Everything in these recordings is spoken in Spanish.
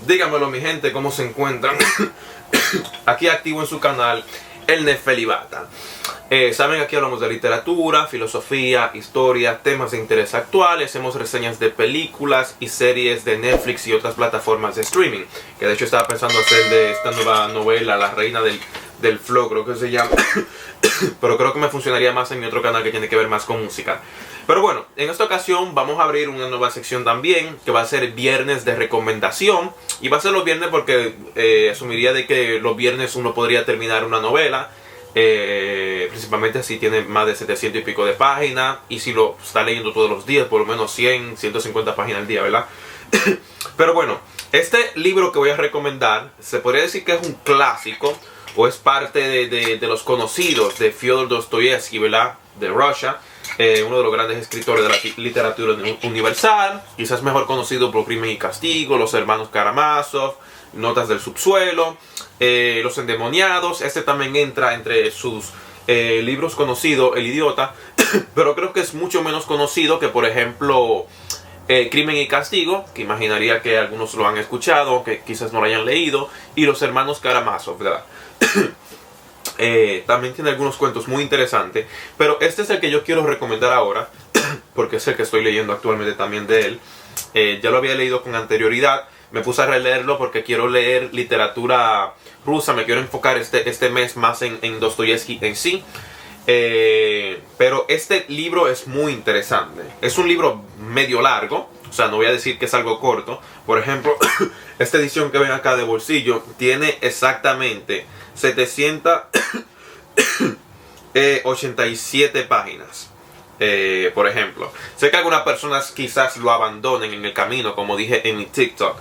Díganmelo, mi gente, cómo se encuentran. Aquí activo en su canal El Nefelibata. Saben, aquí hablamos de literatura, filosofía, historia, temas de interés actual. Hacemos reseñas de películas y series de Netflix y otras plataformas de streaming. Que de hecho estaba pensando hacer de esta nueva novela, La Reina del Flow, creo que se llama. Pero creo que me funcionaría más en mi otro canal que tiene que ver más con música. Pero bueno, en esta ocasión vamos a abrir una nueva sección también, que va a ser viernes de recomendación. Y va a ser los viernes porque asumiría de que los viernes uno podría terminar una novela. Principalmente si tiene más de 700 y pico de páginas. Y si lo está leyendo todos los días, por lo menos 100, 150 páginas al día, ¿verdad? Pero bueno, este libro que voy a recomendar, se podría decir que es un clásico. O es parte de los conocidos de Fyodor Dostoyevsky, ¿verdad? De Rusia. Uno de los grandes escritores de la literatura universal. Quizás mejor conocido por Crimen y Castigo, Los Hermanos Karamazov, Notas del Subsuelo, Los Endemoniados. Este también entra entre sus libros conocidos, El Idiota. Pero creo que es mucho menos conocido que, por ejemplo, Crimen y Castigo, que imaginaría que algunos lo han escuchado, que quizás no lo hayan leído, y Los Hermanos Karamazov, ¿verdad? También tiene algunos cuentos muy interesantes, pero este es el que yo quiero recomendar ahora, porque es el que estoy leyendo actualmente también de él. Ya lo había leído con anterioridad, me puse a releerlo porque quiero leer literatura rusa, me quiero enfocar este mes más en Dostoyevsky en sí. Pero este libro es muy interesante. Es un libro medio largo, o sea, no voy a decir que es algo corto. Por ejemplo, esta edición que ven acá de bolsillo tiene exactamente 787 páginas. Por ejemplo, sé que algunas personas quizás lo abandonen en el camino, como dije en mi TikTok,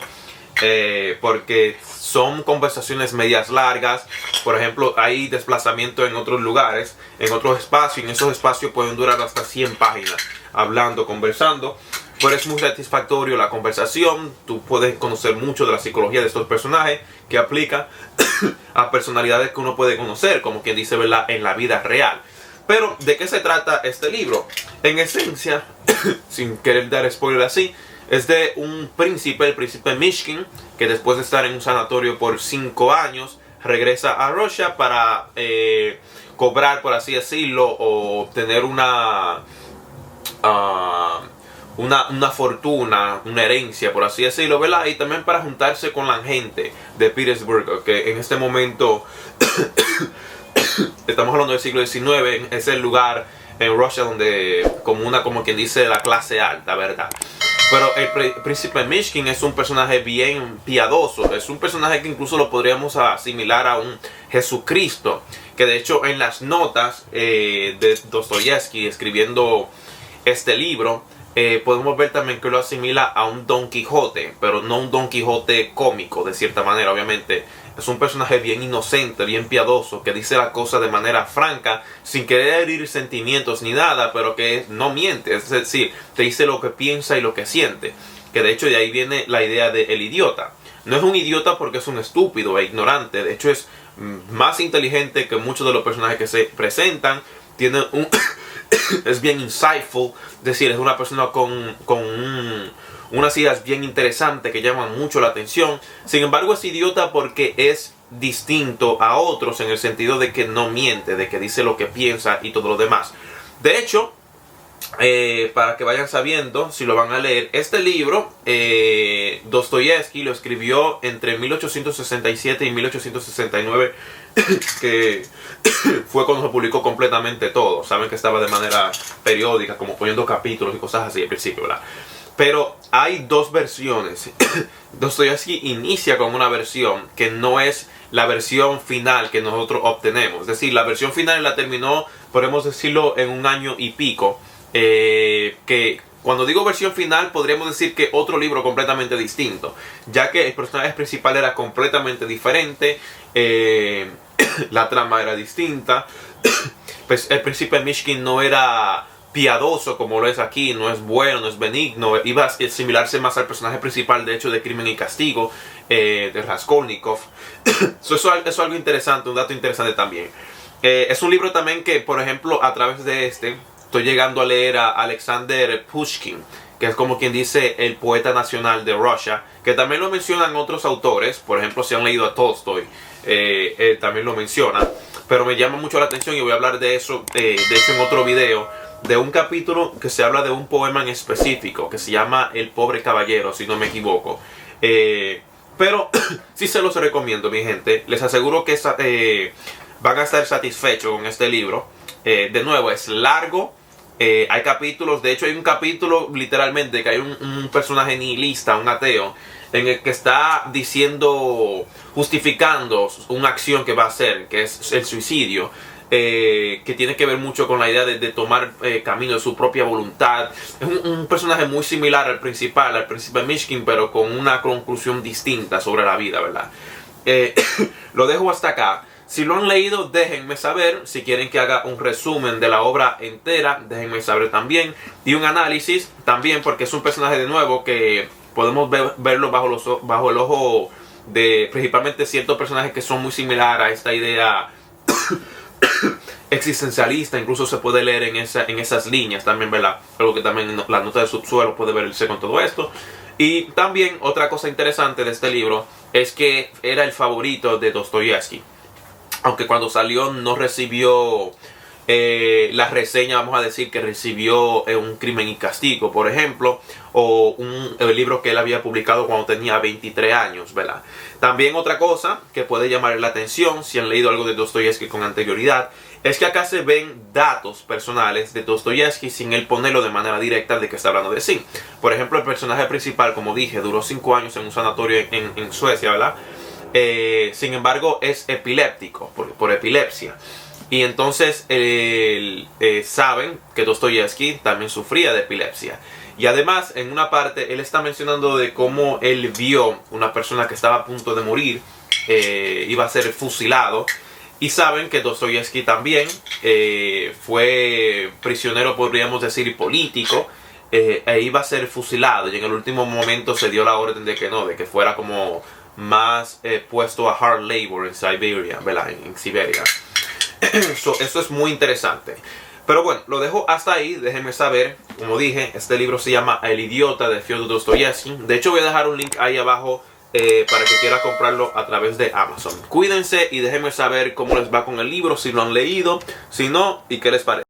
porque son conversaciones medias largas. Por ejemplo, hay desplazamiento en otros lugares, en otros espacios, y en esos espacios pueden durar hasta 100 páginas hablando, conversando. Pero es muy satisfactorio la conversación. Tú puedes conocer mucho de la psicología de estos personajes, que aplica a personalidades que uno puede conocer, como quien dice, ¿verdad?, en la vida real. Pero, ¿de qué se trata este libro? En esencia, sin querer dar spoiler así, es de un príncipe, el príncipe Mishkin, que después de estar en un sanatorio por 5 años, regresa a Rusia para cobrar, por así decirlo, o obtener una fortuna, una herencia, por así decirlo, ¿verdad? Y también para juntarse con la gente de Petersburg, que en este momento estamos hablando del siglo XIX, es el lugar en Rusia donde como quien dice, la clase alta, ¿verdad? Pero el príncipe Mishkin es un personaje bien piadoso, es un personaje que incluso lo podríamos asimilar a un Jesucristo, que de hecho en las notas de Dostoyevsky escribiendo este libro, podemos ver también que lo asimila a un Don Quijote, pero no un Don Quijote cómico, de cierta manera, obviamente. Es un personaje bien inocente, bien piadoso, que dice las cosas de manera franca, sin querer herir sentimientos ni nada, pero que no miente, es decir, te dice lo que piensa y lo que siente. Que de hecho de ahí viene la idea de el idiota. No es un idiota porque es un estúpido e ignorante, de hecho es más inteligente que muchos de los personajes que se presentan. Tiene un... es bien insightful, es decir, es una persona con unas ideas bien interesantes que llaman mucho la atención. Sin embargo, es idiota porque es distinto a otros en el sentido de que no miente, de que dice lo que piensa y todo lo demás. De hecho, para que vayan sabiendo, si lo van a leer, este libro, Dostoyevsky lo escribió entre 1867 y 1869, que fue cuando se publicó completamente todo. Saben que estaba de manera periódica, como poniendo capítulos y cosas así al principio, ¿verdad? Pero hay dos versiones. Dostoyevsky inicia con una versión que no es la versión final que nosotros obtenemos. Es decir, la versión final la terminó, podemos decirlo, en 1 año y pico. Que cuando digo versión final, podríamos decir que otro libro completamente distinto, ya que el personaje principal era completamente diferente, la trama era distinta. Pues el príncipe Mishkin no era piadoso como lo es aquí, no es bueno, no es benigno, iba a asimilarse más al personaje principal, de hecho, de Crimen y Castigo, de Raskolnikov. Eso es algo interesante, un dato interesante también. Es un libro también que, por ejemplo, a través de estoy llegando a leer a Alexander Pushkin, que es como quien dice el poeta nacional de Rusia, que también lo mencionan otros autores. Por ejemplo, si han leído a Tolstoy, él también lo menciona, pero me llama mucho la atención y voy a hablar de eso, de hecho, en otro video, de un capítulo que se habla de un poema en específico que se llama El pobre caballero, si no me equivoco. Pero sí se los recomiendo, mi gente. Les aseguro que van a estar satisfechos con este libro. De nuevo, es largo. Hay capítulos, de hecho hay un capítulo literalmente que hay un personaje nihilista, un ateo, en el que está diciendo, justificando una acción que va a hacer, que es el suicidio. Que tiene que ver mucho con la idea de tomar camino de su propia voluntad. Es un personaje muy similar al príncipe Mishkin, pero con una conclusión distinta sobre la vida, ¿verdad? Lo dejo hasta acá. Si lo han leído, déjenme saber. Si quieren que haga un resumen de la obra entera, déjenme saber también. Y un análisis también, porque es un personaje de nuevo que podemos verlo bajo el ojo de principalmente ciertos personajes que son muy similares a esta idea existencialista. Incluso se puede leer en esas líneas también, ¿verdad? Algo que también la nota de subsuelo puede verse con todo esto. Y también otra cosa interesante de este libro es que era el favorito de Dostoyevsky, aunque cuando salió no recibió la reseña, vamos a decir, que recibió Un crimen y castigo, por ejemplo, o el libro que él había publicado cuando tenía 23 años, ¿verdad? También otra cosa que puede llamar la atención, si han leído algo de Dostoyevsky con anterioridad, es que acá se ven datos personales de Dostoyevsky sin él ponerlo de manera directa de que está hablando de sí. Por ejemplo, el personaje principal, como dije, duró 5 años en un sanatorio en Suecia, ¿verdad? Sin embargo, es epiléptico, por epilepsia. Y entonces saben que Dostoyevsky también sufría de epilepsia. Y además, en una parte, él está mencionando de cómo él vio una persona que estaba a punto de morir, iba a ser fusilado. Y saben que Dostoyevsky también fue prisionero, podríamos decir, político, e iba a ser fusilado. Y en el último momento se dio la orden de que no, de que fuera como más puesto a hard labor en Siberia, ¿verdad? En Siberia. Eso es muy interesante. Pero bueno, lo dejo hasta ahí. Déjenme saber. Como dije, este libro se llama El idiota de Fyodor Dostoyevsky. De hecho, voy a dejar un link ahí abajo para que quiera comprarlo a través de Amazon. Cuídense y déjenme saber cómo les va con el libro, si lo han leído, si no, y qué les parece.